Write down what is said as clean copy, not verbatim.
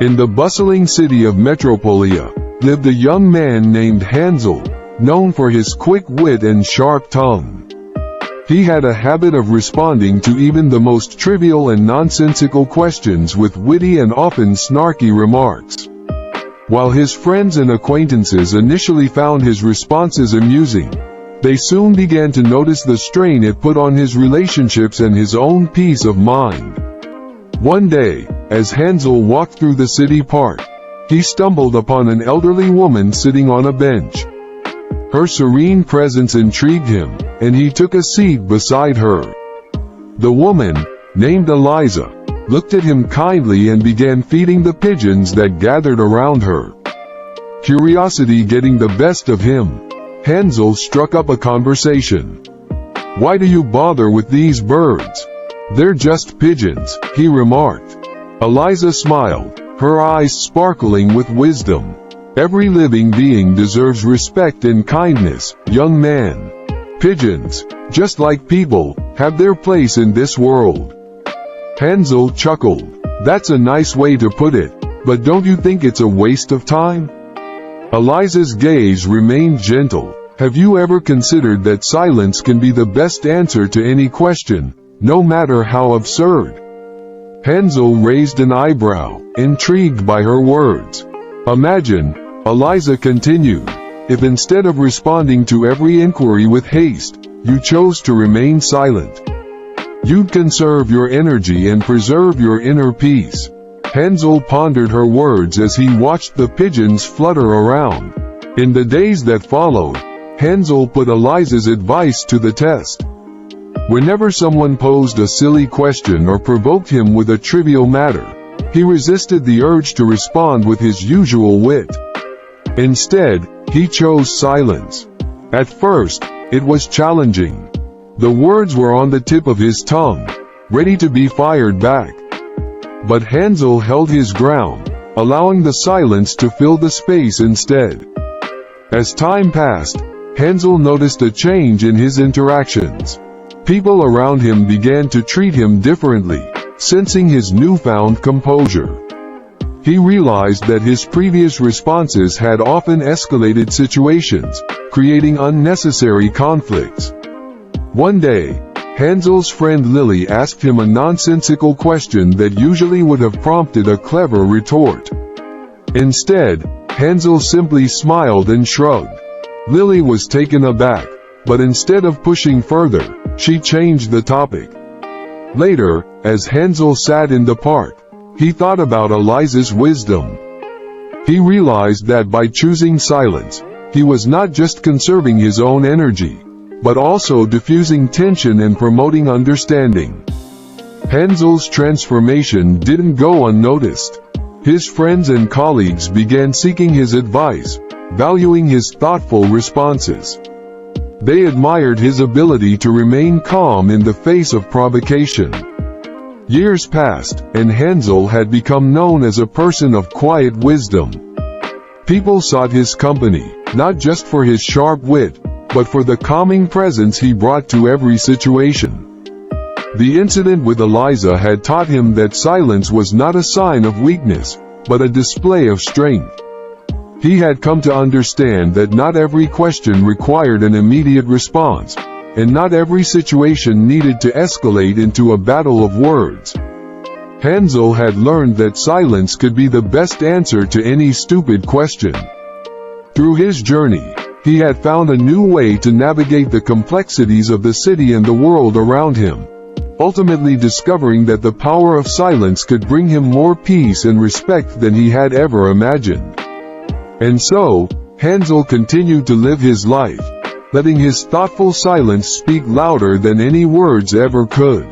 In the bustling city of Metropolia, lived a young man named Hansel, known for his quick wit and sharp tongue. He had a habit of responding to even the most trivial and nonsensical questions with witty and often snarky remarks. While his friends and acquaintances initially found his responses amusing, they soon began to notice the strain it put on his relationships and his own peace of mind. One day, as Hansel walked through the city park, he stumbled upon an elderly woman sitting on a bench. Her serene presence intrigued him, and he took a seat beside her. The woman, named Eliza, looked at him kindly and began feeding the pigeons that gathered around her. Curiosity getting the best of him, Hansel struck up a conversation. "Why do you bother with these birds? They're just pigeons," he remarked. Eliza smiled, her eyes sparkling with wisdom. "Every living being deserves respect and kindness, young man. Pigeons, just like people, have their place in this world." Hansel chuckled. "That's a nice way to put it, but don't you think it's a waste of time?" Eliza's gaze remained gentle. "Have you ever considered that silence can be the best answer to any question, no matter how absurd?" Hansel raised an eyebrow, intrigued by her words. "Imagine," Eliza continued, "if instead of responding to every inquiry with haste, you chose to remain silent. You'd conserve your energy and preserve your inner peace." Hansel pondered her words as he watched the pigeons flutter around. In the days that followed, Hansel put Eliza's advice to the test. Whenever someone posed a silly question or provoked him with a trivial matter, he resisted the urge to respond with his usual wit. Instead, he chose silence. At first, it was challenging. The words were on the tip of his tongue, ready to be fired back. But Hansel held his ground, allowing the silence to fill the space instead. As time passed, Hansel noticed a change in his interactions. People around him began to treat him differently, sensing his newfound composure. He realized that his previous responses had often escalated situations, creating unnecessary conflicts. One day, Hansel's friend Lily asked him a nonsensical question that usually would have prompted a clever retort. Instead, Hansel simply smiled and shrugged. Lily was taken aback, but instead of pushing further, she changed the topic. Later, as Hansel sat in the park, he thought about Eliza's wisdom. He realized that by choosing silence, he was not just conserving his own energy, but also diffusing tension and promoting understanding. Hansel's transformation didn't go unnoticed. His friends and colleagues began seeking his advice, valuing his thoughtful responses. They admired his ability to remain calm in the face of provocation. Years passed, and Hansel had become known as a person of quiet wisdom. People sought his company, not just for his sharp wit, but for the calming presence he brought to every situation. The incident with Eliza had taught him that silence was not a sign of weakness, but a display of strength. He had come to understand that not every question required an immediate response, and not every situation needed to escalate into a battle of words. Hansel had learned that silence could be the best answer to any stupid question. Through his journey, he had found a new way to navigate the complexities of the city and the world around him, ultimately discovering that the power of silence could bring him more peace and respect than he had ever imagined. And so, Hansel continued to live his life, letting his thoughtful silence speak louder than any words ever could.